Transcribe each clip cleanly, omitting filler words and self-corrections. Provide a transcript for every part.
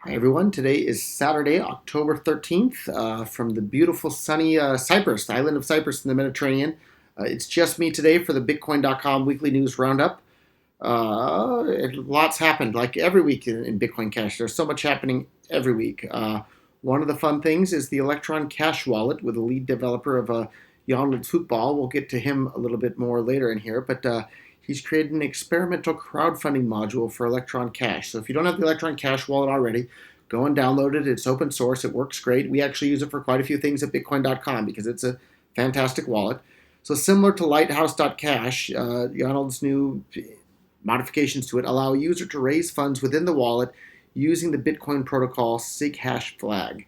Hi everyone. Today is Saturday, October 13th, from the beautiful sunny Cyprus, the island of Cyprus in the Mediterranean. It's just me today for the Bitcoin.com weekly news roundup. Lots happened, like every week in Bitcoin Cash. There's so much happening every week. One of the fun things is the Electron Cash wallet with the lead developer of Yonel Football. We'll get to him a little bit more later in here, but he's created an experimental crowdfunding module for Electron Cash. So if you don't have the Electron Cash wallet already, go and download it. It's open source. It works great. We actually use it for quite a few things at Bitcoin.com because it's a fantastic wallet. So similar to Lighthouse.cash, Yonel's new modifications to it allow a user to raise funds within the wallet using the Bitcoin protocol SIG hash flag.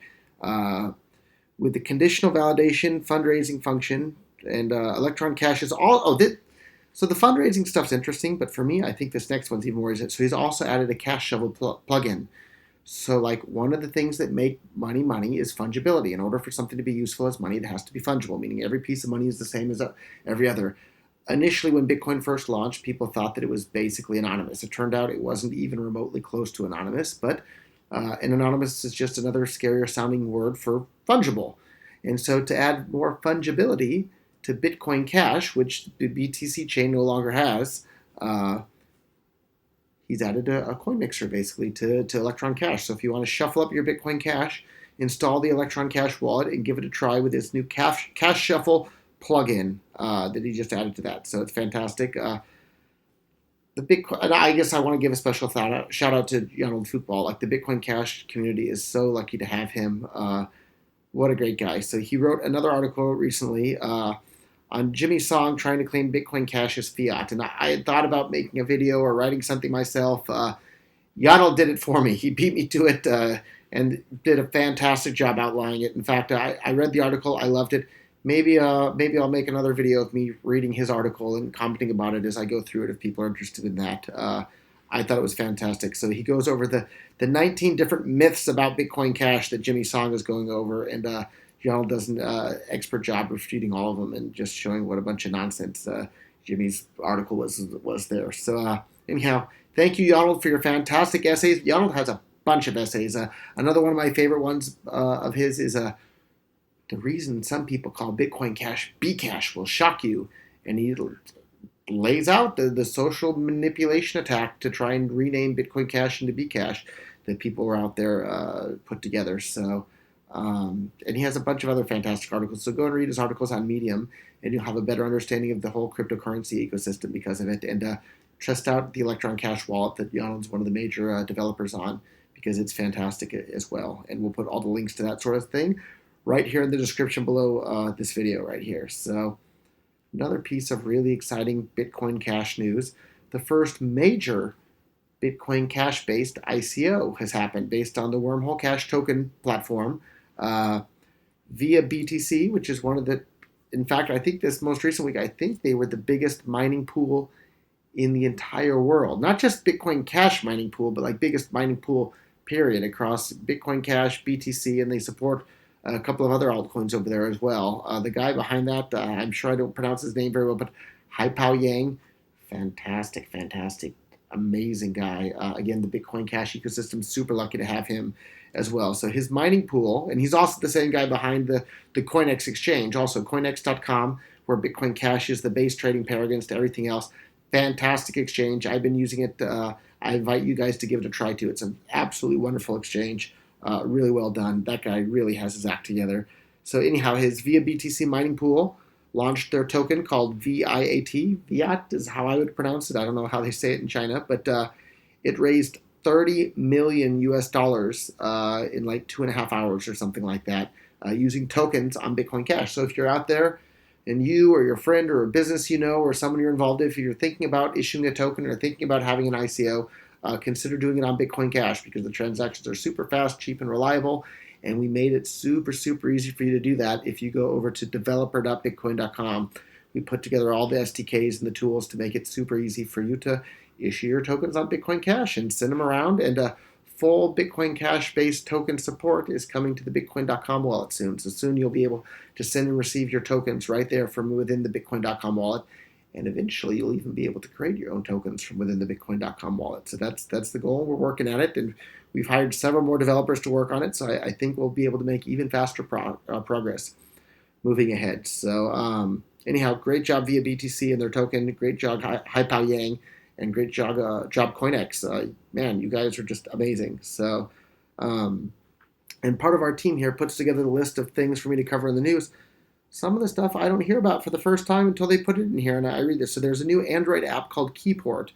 With the conditional validation fundraising function and Electron Cash is all. So the fundraising stuff's interesting, but for me, I think this next one's even more interesting. So he's also added a Cash Shovel plugin. So like one of the things that make money is fungibility. In order for something to be useful as money, it has to be fungible, meaning every piece of money is the same as every other. Initially, when Bitcoin first launched, people thought that it was basically anonymous. It turned out it wasn't even remotely close to anonymous, but and anonymous is just another scarier sounding word for fungible. And so to add more fungibility to Bitcoin Cash, which the BTC chain no longer has, he's added a coin mixer basically to Electron Cash. So if you want to shuffle up your Bitcoin Cash, install the Electron Cash wallet and give it a try with this new Cash Shuffle plugin that he just added to that. So it's fantastic. The Bitcoin, I guess I want to give a special shout out to Yonel Football. Like the Bitcoin Cash community is so lucky to have him. What a great guy. So he wrote another article recently on Jimmy Song trying to claim Bitcoin Cash as fiat. And I had thought about making a video or writing something myself. Yonel did it for me. He beat me to it and did a fantastic job outlining it. In fact, I read the article. I loved it. Maybe I'll make another video of me reading his article and commenting about it as I go through it if people are interested in that. I thought it was fantastic. So he goes over the 19 different myths about Bitcoin Cash that Jimmy Song is going over, and Yonel does an expert job of refuting all of them and just showing what a bunch of nonsense Jimmy's article was there. So anyhow, thank you, Yonel, for your fantastic essays. Yonel has a bunch of essays. Another one of my favorite ones of his is the reason some people call Bitcoin Cash Bcash will shock you, and he lays out the social manipulation attack to try and rename Bitcoin Cash into Bcash that people were out there put together. So, and he has a bunch of other fantastic articles. So go and read his articles on Medium, and you'll have a better understanding of the whole cryptocurrency ecosystem because of it. And test out the Electron Cash wallet that Yonel's one of the major developers on because it's fantastic as well. And we'll put all the links to that sort of thing right here in the description below this video right here. So another piece of really exciting Bitcoin Cash news. The first major Bitcoin Cash-based ICO has happened based on the Wormhole Cash token platform via BTC, which is one of the, in fact, I think this most recent week, I think they were the biggest mining pool in the entire world. Not just Bitcoin Cash mining pool, but like biggest mining pool period across Bitcoin Cash, BTC, and they support a couple of other altcoins over there as well. The guy behind that, I'm sure I don't pronounce his name very well, but Haipao Yang, fantastic, amazing guy. Again, the Bitcoin Cash ecosystem, super lucky to have him as well. So his mining pool, and he's also the same guy behind the CoinEx exchange, also coinex.com, where Bitcoin Cash is the base trading pair against everything else. Fantastic exchange. I've been using it. I invite you guys to give it a try too. It's an absolutely wonderful exchange. Really well done. That guy really has his act together. So anyhow, his Via BTC mining pool launched their token called VIAT. Viat is how I would pronounce it. I don't know how they say it in China, but it raised 30 million US dollars in like 2.5 hours or something like that using tokens on Bitcoin Cash. So if you're out there and you or your friend or a business you know or someone you're involved in, if you're thinking about issuing a token or thinking about having an ICO, consider doing it on Bitcoin Cash because the transactions are super fast, cheap, and reliable. And we made it super easy for you to do that. If you go over to developer.bitcoin.com, we put together all the SDKs and the tools to make it super easy for you to issue your tokens on Bitcoin Cash and send them around. And full Bitcoin Cash-based token support is coming to the Bitcoin.com wallet soon. So soon you'll be able to send and receive your tokens right there from within the Bitcoin.com wallet. And eventually you'll even be able to create your own tokens from within the Bitcoin.com wallet. So that's the goal. We're working at it, and We've hired several more developers to work on it, so I think we'll be able to make even faster progress moving ahead. So anyhow, great job via BTC and their token. Great job Haipao Yang, and great job CoinEx. Man, you guys are just amazing. So, and part of our team here puts together the list of things for me to cover in the news. Some of the stuff I don't hear about for the first time until they put it in here, and I read this. So there's a new Android app called Keyport.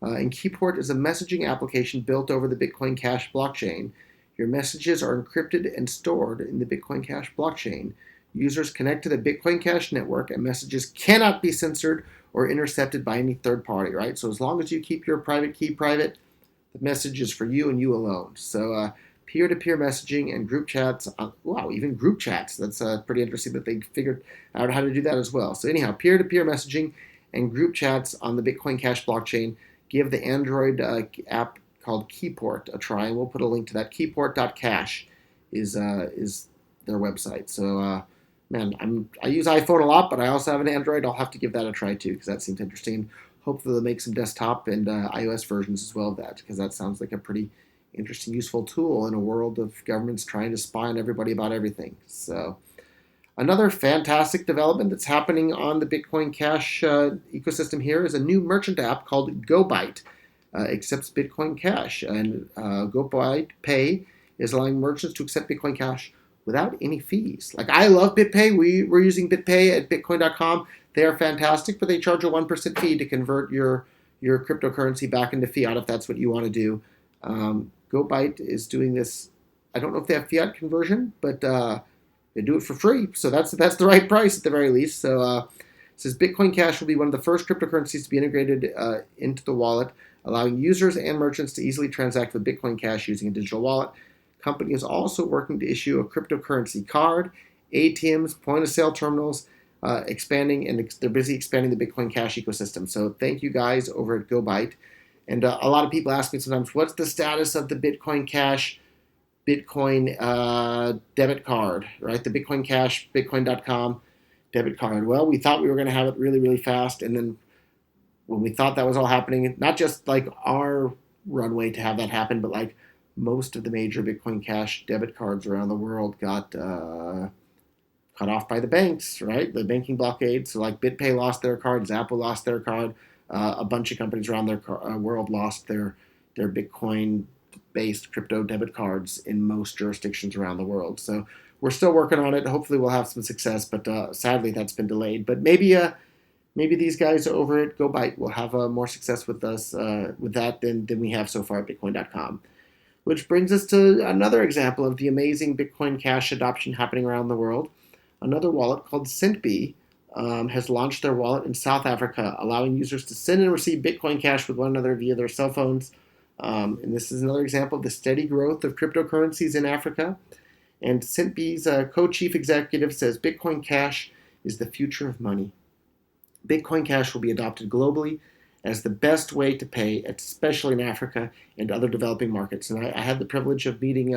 And Keyport is a messaging application built over the Bitcoin Cash blockchain. Your messages are encrypted and stored in the Bitcoin Cash blockchain. Users connect to the Bitcoin Cash network, and messages cannot be censored or intercepted by any third party, right? So as long as you keep your private key private, the message is for you and you alone. So peer-to-peer messaging and group chats. Wow, even group chats. That's pretty interesting that they figured out how to do that as well. So anyhow, peer-to-peer messaging and group chats on the Bitcoin Cash blockchain. Give the Android app called Keyport a try, and we'll put a link to that. Keyport.cash is their website. So man, I use iPhone a lot, but I also have an Android. I'll have to give that a try too, because that seems interesting. Hopefully they'll make some desktop and iOS versions as well of that, because that sounds like a pretty interesting, useful tool in a world of governments trying to spy on everybody about everything. So another fantastic development that's happening on the Bitcoin Cash ecosystem here is a new merchant app called GoByte. Accepts Bitcoin Cash, and GoByte Pay is allowing merchants to accept Bitcoin Cash without any fees. Like, I love BitPay. We're using BitPay at Bitcoin.com. They are fantastic, but they charge a 1% fee to convert your cryptocurrency back into fiat if that's what you want to do. GoByte is doing this. I don't know if they have fiat conversion, but they do it for free, so that's the right price at the very least. So it says Bitcoin Cash will be one of the first cryptocurrencies to be integrated into the wallet, allowing users and merchants to easily transact with Bitcoin Cash using a digital wallet. Company is also working to issue a cryptocurrency card, ATMs, point-of-sale terminals, expanding, and they're busy expanding the Bitcoin Cash ecosystem. So thank you guys over at GoByte. And a lot of people ask me sometimes, what's the status of the Bitcoin Cash Bitcoin debit card, right? The Bitcoin Cash, Bitcoin.com debit card. Well, we thought we were going to have it really, really fast. And then when we thought that was all happening, not just like our runway to have that happen, but like most of the major Bitcoin Cash debit cards around the world got cut off by the banks, right? The banking blockade. So like BitPay lost their card, Zappo lost their card. A bunch of companies around their world lost their Bitcoin-based crypto debit cards in most jurisdictions around the world. So we're still working on it. Hopefully we'll have some success, but sadly that's been delayed. But maybe these guys over at GoByte will have more success with us with that than we have so far at Bitcoin.com. Which brings us to another example of the amazing Bitcoin Cash adoption happening around the world. Another wallet called Centbee has launched their wallet in South Africa, allowing users to send and receive Bitcoin Cash with one another via their cell phones. And this is another example of the steady growth of cryptocurrencies in Africa. And Centbee's co-chief executive says Bitcoin Cash is the future of money. Bitcoin Cash will be adopted globally as the best way to pay, especially in Africa and other developing markets. And I had the privilege of meeting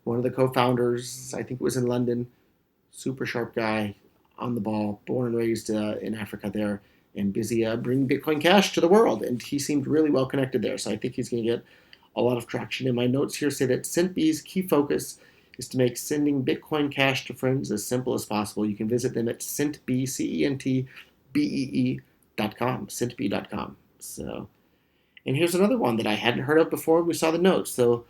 one of the co-founders, I think it was in London, super sharp guy, on the ball, born and raised in Africa there, and busy bringing Bitcoin Cash to the world. And he seemed really well connected there, so I think he's going to get a lot of traction. And my notes here say that Centbee's key focus is to make sending Bitcoin Cash to friends as simple as possible. You can visit them at Centbee, CENTBEE.com, Centbee.com. So, and here's another one that I hadn't heard of before. We saw the notes. So,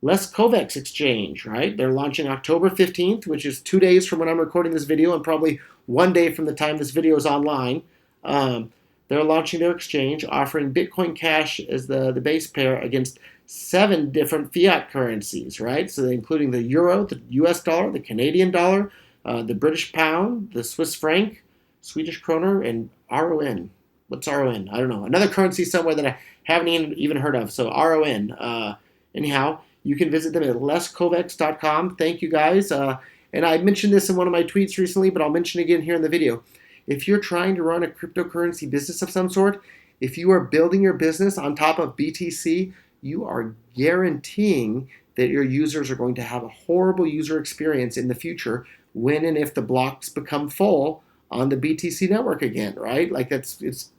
Leskovac Exchange, right? They're launching October 15th, which is 2 days from when I'm recording this video and probably 1 day from the time this video is online. They're launching their exchange, offering Bitcoin Cash as the base pair against 7 different fiat currencies, right? So including the euro, the US dollar, the Canadian dollar, the British pound, the Swiss franc, Swedish kroner, and RON. What's RON? I don't know. Another currency somewhere that I haven't even heard of. So RON. Anyhow, you can visit them at leskovacs.com. Thank you, guys. And I mentioned this in one of my tweets recently, but I'll mention it again here in the video. If you're trying to run a cryptocurrency business of some sort, if you are building your business on top of BTC, you are guaranteeing that your users are going to have a horrible user experience in the future when and if the blocks become full on the BTC network again, right? Like it's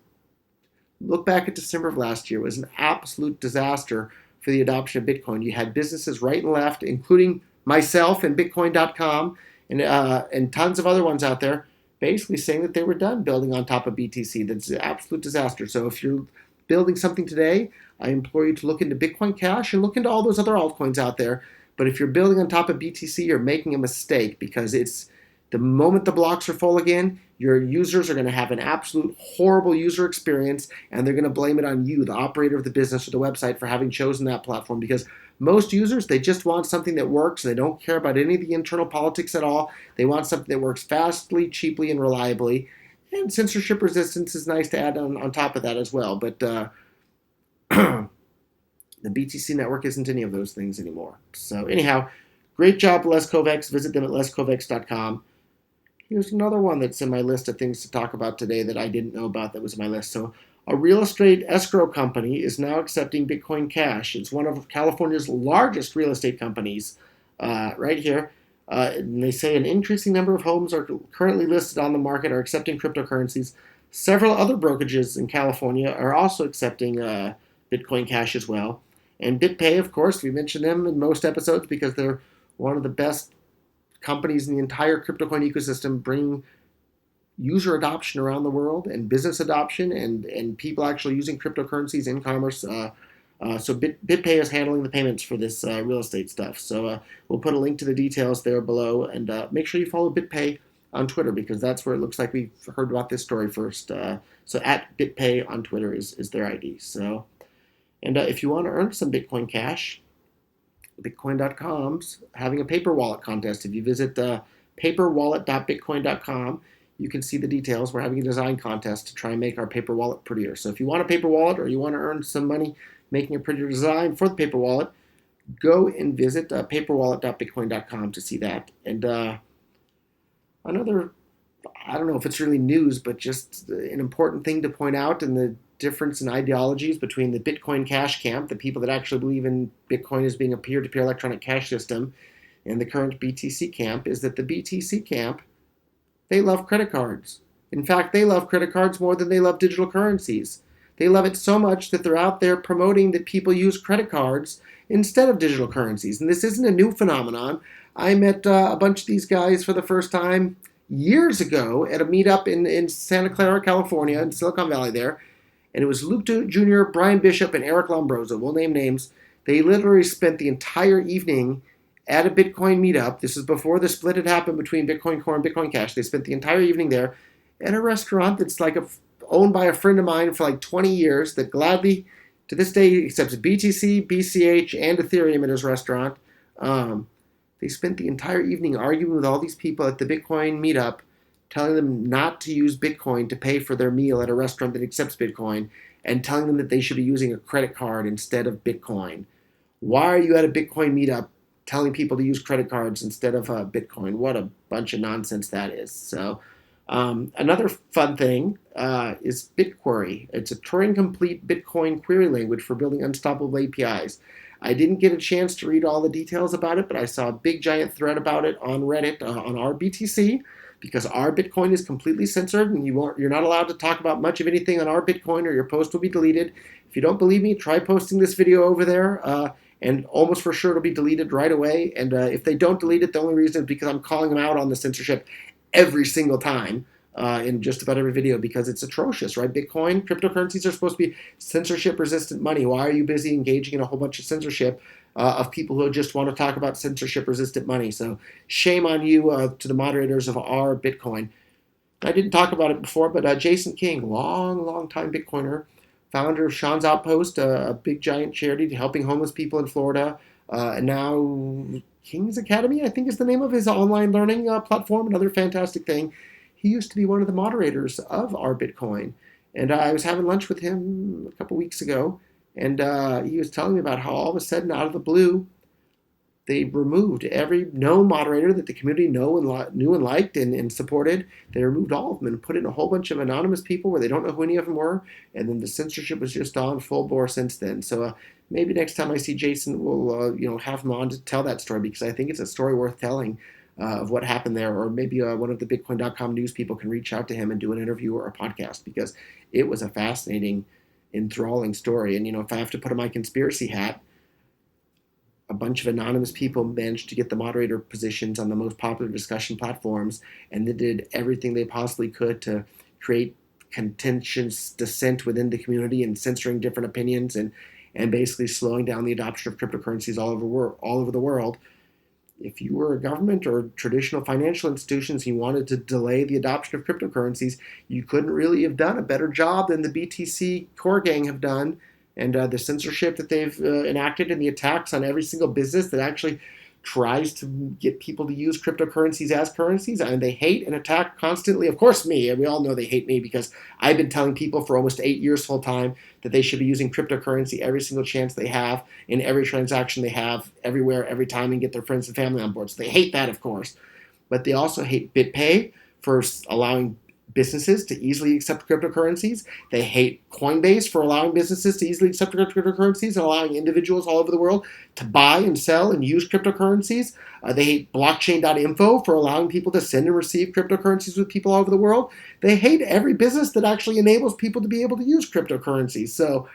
look back at December of last year. It was an absolute disaster for the adoption of Bitcoin. You had businesses right and left, including myself and Bitcoin.com and tons of other ones out there, basically saying that they were done building on top of BTC. That's an absolute disaster. So if you're building something today, I implore you to look into Bitcoin Cash and look into all those other altcoins out there. But if you're building on top of BTC, you're making a mistake, because it's the moment the blocks are full again, your users are going to have an absolute horrible user experience, and they're going to blame it on you, the operator of the business or the website, for having chosen that platform. Because most users, they just want something that works. They don't care about any of the internal politics at all. They want something that works fastly, cheaply, and reliably. And censorship resistance is nice to add on top of that as well. But the BTC network isn't any of those things anymore. So anyhow, great job, Les Kovacs. Visit them at leskovacs.com. Here's another one that's in my list of things to talk about today that I didn't know about that was in my list. So a real estate escrow company is now accepting Bitcoin Cash. It's one of California's largest real estate companies right here. And they say an increasing number of homes are currently listed on the market are accepting cryptocurrencies. Several other brokerages in California are also accepting Bitcoin Cash as well. And BitPay, of course, we mention them in most episodes because they're one of the best companies in the entire cryptocurrency ecosystem, bringing user adoption around the world and business adoption and people actually using cryptocurrencies in commerce. So BitPay is handling the payments for this real estate stuff. So we'll put a link to the details there below, and make sure you follow BitPay on Twitter, because that's where it looks like we've heard about this story first. So at BitPay on Twitter is their ID. So, and if you want to earn some Bitcoin Cash, Bitcoin.com's having a paper wallet contest. If you visit paperwallet.bitcoin.com, you can see the details. We're having a design contest to try and make our paper wallet prettier. So if you want a paper wallet, or you want to earn some money making a prettier design for the paper wallet, go and visit paperwallet.bitcoin.com to see that. And another, I don't know if it's really news, but just an important thing to point out in the difference in ideologies between the Bitcoin Cash camp, the people that actually believe in Bitcoin as being a peer-to-peer electronic cash system, and the current BTC camp, is that the BTC camp, they love credit cards. In fact, they love credit cards more than they love digital currencies. They love it so much that they're out there promoting that people use credit cards instead of digital currencies. And this isn't a new phenomenon. I met a bunch of these guys for the first time years ago at a meetup in Santa Clara, California, in Silicon Valley there. And it was Luke Jr., Brian Bishop, and Eric Lombroso. We'll name names. They literally spent the entire evening at a Bitcoin meetup. This is before the split had happened between Bitcoin Core and Bitcoin Cash. They spent the entire evening there at a restaurant that's like owned by a friend of mine for like 20 years that gladly, to this day, accepts BTC, BCH, and Ethereum at his restaurant. They spent the entire evening arguing with all these people at the Bitcoin meetup, telling them not to use Bitcoin to pay for their meal at a restaurant that accepts Bitcoin, and telling them that they should be using a credit card instead of Bitcoin. Why are you at a Bitcoin meetup telling people to use credit cards instead of Bitcoin? What a bunch of nonsense that is. So another fun thing is BitQuery. It's a Turing-complete Bitcoin query language for building unstoppable APIs. I didn't get a chance to read all the details about it, but I saw a big giant thread about it on Reddit on RBTC, because our Bitcoin is completely censored, and you're not allowed to talk about much of anything on our Bitcoin, or your post will be deleted. If you don't believe me, try posting this video over there, and almost for sure it'll be deleted right away. And if they don't delete it, the only reason is because I'm calling them out on the censorship every single time in just about every video, because it's atrocious, right? Bitcoin, cryptocurrencies are supposed to be censorship-resistant money. Why are you busy engaging in a whole bunch of censorship of people who just want to talk about censorship-resistant money? So shame on you to the moderators of our Bitcoin. I didn't talk about it before, but Jason King, long time Bitcoiner, founder of Sean's Outpost, a big giant charity helping homeless people in Florida, and now King's Academy, I think is the name of his online learning platform, another fantastic thing. He used to be one of the moderators of our Bitcoin, and I was having lunch with him a couple weeks ago, and he was telling me about how all of a sudden, out of the blue, they removed every known moderator that the community knew and liked and supported. They removed all of them and put in a whole bunch of anonymous people where they don't know who any of them were, and then the censorship was just on full bore since then. So maybe next time I see Jason, we'll have him on to tell that story, because I think it's a story worth telling of what happened there. Or maybe one of the Bitcoin.com news people can reach out to him and do an interview or a podcast, because it was a fascinating, enthralling story. And if I have to put on my conspiracy hat, a bunch of anonymous people managed to get the moderator positions on the most popular discussion platforms, and they did everything they possibly could to create contentious dissent within the community and censoring different opinions and basically slowing down the adoption of cryptocurrencies all over the world. If you were a government or traditional financial institutions and you wanted to delay the adoption of cryptocurrencies, you couldn't really have done a better job than the BTC core gang have done. And the censorship that they've enacted and the attacks on every single business that actually tries to get people to use cryptocurrencies as currencies. And they hate and attack constantly. Of course, me. And we all know they hate me because I've been telling people for almost 8 years full time that they should be using cryptocurrency every single chance they have in every transaction they have, everywhere, every time, and get their friends and family on board. So they hate that, of course. But they also hate BitPay for allowing businesses to easily accept cryptocurrencies. They hate Coinbase for allowing businesses to easily accept cryptocurrencies and allowing individuals all over the world to buy and sell and use cryptocurrencies. They hate blockchain.info for allowing people to send and receive cryptocurrencies with people all over the world. They hate every business that actually enables people to be able to use cryptocurrencies. So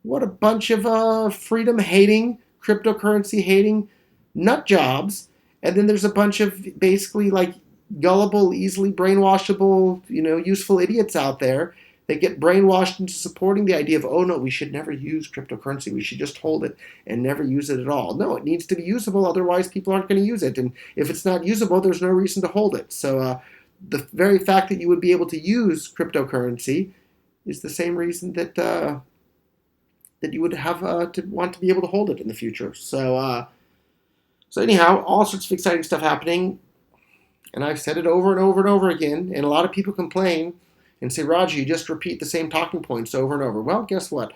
what a bunch of freedom-hating, cryptocurrency-hating nut jobs. And then there's a bunch of basically like gullible, easily brainwashable, useful idiots out there that get brainwashed into supporting the idea of, oh no, we should never use cryptocurrency. We should just hold it and never use it at all. No, it needs to be usable. Otherwise, people aren't going to use it. And if it's not usable, there's no reason to hold it. So the very fact that you would be able to use cryptocurrency is the same reason that that you would have to want to be able to hold it in the future. So anyhow, all sorts of exciting stuff happening. And I've said it over and over and over again, and a lot of people complain and say, Roger, you just repeat the same talking points over and over. Well, guess what?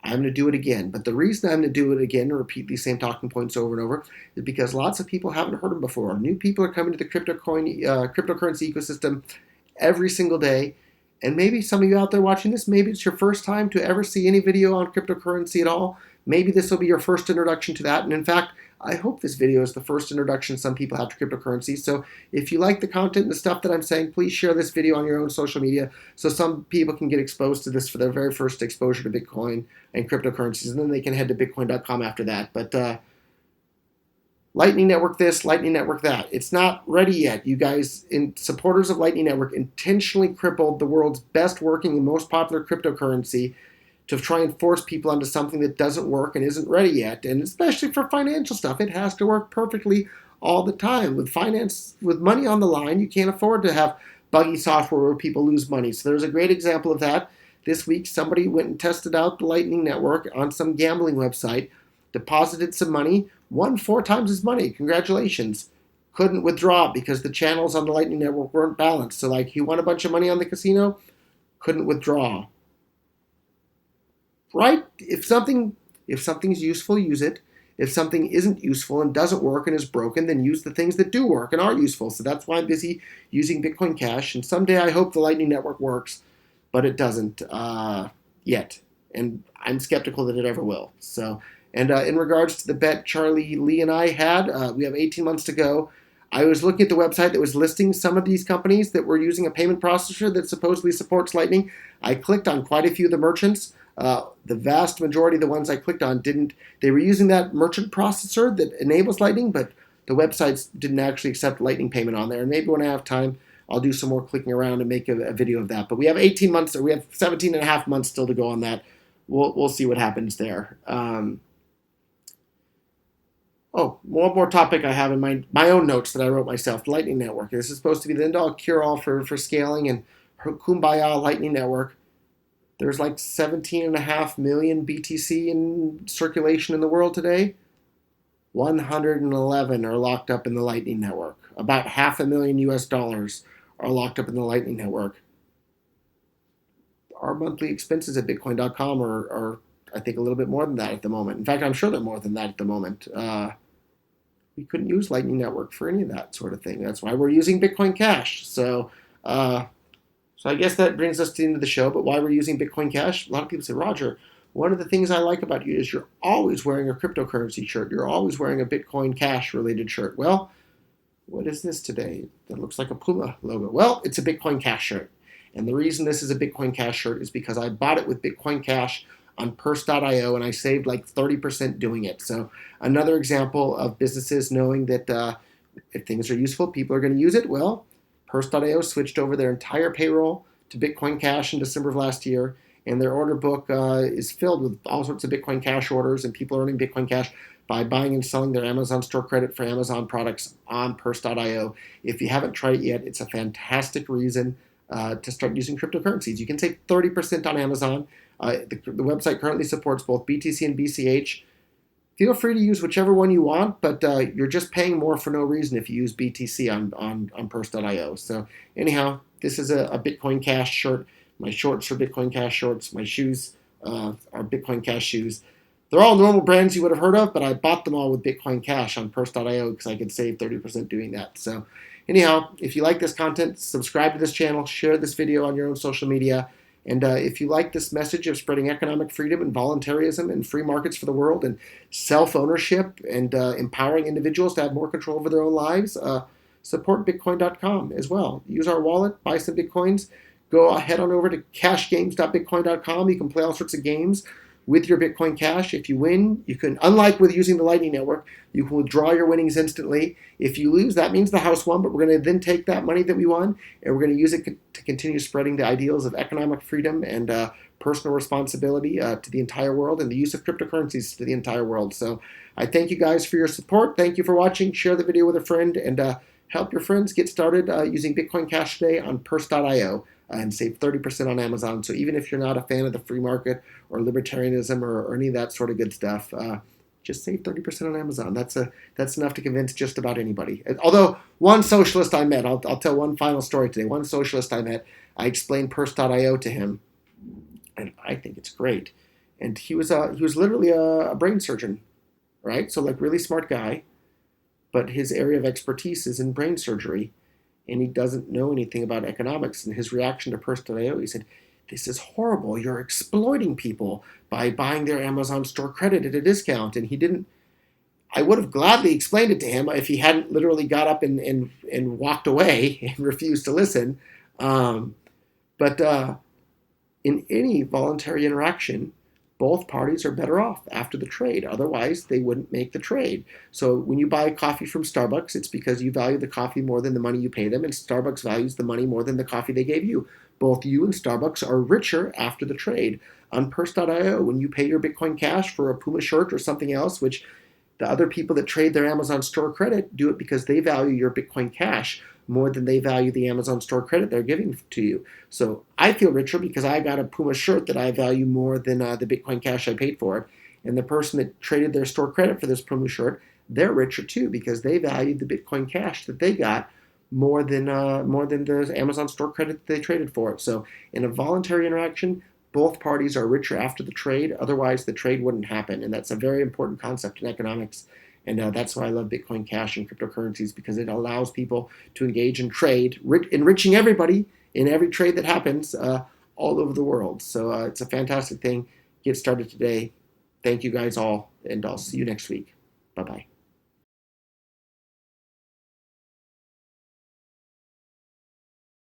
I'm going to do it again. But the reason I'm going to do it again and repeat these same talking points over and over is because lots of people haven't heard them before. New people are coming to the cryptocurrency ecosystem every single day. And maybe some of you out there watching this, maybe it's your first time to ever see any video on cryptocurrency at all. Maybe this will be your first introduction to that. And in fact, I hope this video is the first introduction some people have to cryptocurrency. So if you like the content and the stuff that I'm saying, please share this video on your own social media so some people can get exposed to this for their very first exposure to Bitcoin and cryptocurrencies. And then they can head to bitcoin.com after that. But Lightning Network this, Lightning Network that. It's not ready yet. You guys, supporters of Lightning Network, intentionally crippled the world's best working and most popular cryptocurrency to try and force people onto something that doesn't work and isn't ready yet. And especially for financial stuff, it has to work perfectly all the time. With finance, with money on the line, you can't afford to have buggy software where people lose money. So there's a great example of that. This week, somebody went and tested out the Lightning Network on some gambling website, deposited some money, won 4 times his money. Congratulations. Couldn't withdraw because the channels on the Lightning Network weren't balanced. So like he won a bunch of money on the casino, couldn't withdraw. Right? If something's useful, use it. If something isn't useful and doesn't work and is broken, then use the things that do work and are useful. So that's why I'm busy using Bitcoin Cash. And someday I hope the Lightning Network works, but it doesn't yet. And I'm skeptical that it ever will. So, and in regards to the bet Charlie Lee and I had, we have 18 months to go. I was looking at the website that was listing some of these companies that were using a payment processor that supposedly supports Lightning. I clicked on quite a few of the merchants. The vast majority of the ones I clicked on didn't. They were using that merchant processor that enables Lightning, but the websites didn't actually accept Lightning payment on there. And maybe when I have time, I'll do some more clicking around and make a video of that. But we have 18 months, or we have 17 and a half months still to go on that. We'll see what happens there. One more topic I have in my own notes that I wrote myself, the Lightning Network. This is supposed to be the end-all, cure-all for scaling and kumbaya Lightning Network. There's like 17.5 million BTC in circulation in the world today. 111 are locked up in the Lightning Network. About $500,000 US are locked up in the Lightning Network. Our monthly expenses at Bitcoin.com are I think, a little bit more than that at the moment. In fact, I'm sure they're more than that at the moment. We couldn't use Lightning Network for any of that sort of thing. That's why we're using Bitcoin Cash. So I guess that brings us to the end of the show. But why we're using Bitcoin Cash? A lot of people say, Roger, one of the things I like about you is you're always wearing a cryptocurrency shirt. You're always wearing a Bitcoin Cash related shirt. Well, what is this today? That looks like a Puma logo. Well, it's a Bitcoin Cash shirt. And the reason this is a Bitcoin Cash shirt is because I bought it with Bitcoin Cash on Purse.io, and I saved like 30% doing it. So another example of businesses knowing that if things are useful, people are going to use it. Well, Purse.io switched over their entire payroll to Bitcoin Cash in December of last year, and their order book is filled with all sorts of Bitcoin Cash orders, and people are earning Bitcoin Cash by buying and selling their Amazon store credit for Amazon products on Purse.io. If you haven't tried it yet, it's a fantastic reason to start using cryptocurrencies. You can save 30% on Amazon. The website currently supports both BTC and BCH. Feel free to use whichever one you want, but you're just paying more for no reason if you use BTC on Purse.io. So anyhow, this is a Bitcoin Cash shirt. My shorts are Bitcoin Cash shorts. My shoes are Bitcoin Cash shoes. They're all normal brands you would have heard of, but I bought them all with Bitcoin Cash on Purse.io because I could save 30% doing that. So anyhow, if you like this content, subscribe to this channel, share this video on your own social media. And if you like this message of spreading economic freedom and voluntarism and free markets for the world and self-ownership and empowering individuals to have more control over their own lives, support Bitcoin.com as well. Use our wallet, buy some Bitcoins. Go head on over to cashgames.bitcoin.com. You can play all sorts of games with your Bitcoin Cash. If you win, you can, unlike with using the Lightning Network, you can withdraw your winnings instantly. If you lose, that means the house won, but we're going to then take that money that we won and we're going to use it to continue spreading the ideals of economic freedom and personal responsibility to the entire world and the use of cryptocurrencies to the entire world. So I thank you guys for your support. Thank you for watching. Share the video with a friend and help your friends get started using Bitcoin Cash today on Purse.io. And save 30% on Amazon. So even if you're not a fan of the free market or libertarianism or any of that sort of good stuff, just save 30% on Amazon. That's enough to convince just about anybody. Although one socialist I met, I'll tell one final story today. One socialist I met, I explained Purse.io to him, and I think it's great. And he was literally a brain surgeon, right? So like really smart guy, but his area of expertise is in brain surgery. And he doesn't know anything about economics. And his reaction to Purse.io, he said, "This is horrible. You're exploiting people by buying their Amazon store credit at a discount." And he didn't, I would have gladly explained it to him if he hadn't literally got up and walked away and refused to listen. But in any voluntary interaction, both parties are better off after the trade. Otherwise, they wouldn't make the trade. So when you buy coffee from Starbucks, it's because you value the coffee more than the money you pay them, and Starbucks values the money more than the coffee they gave you. Both you and Starbucks are richer after the trade. On Purse.io, when you pay your Bitcoin Cash for a Puma shirt or something else, which the other people that trade their Amazon store credit do it because they value your Bitcoin Cash more than they value the Amazon store credit they're giving to you. So I feel richer because I got a Puma shirt that I value more than the Bitcoin Cash I paid for it. And the person that traded their store credit for this Puma shirt, they're richer too because they valued the Bitcoin Cash that they got more than the Amazon store credit they traded for it. So in a voluntary interaction, both parties are richer after the trade. Otherwise, the trade wouldn't happen. And that's a very important concept in economics. And that's why I love Bitcoin Cash and cryptocurrencies, because it allows people to engage in trade, enriching everybody in every trade that happens all over the world. So it's a fantastic thing. Get started today. Thank you guys all, and I'll see you next week. Bye-bye.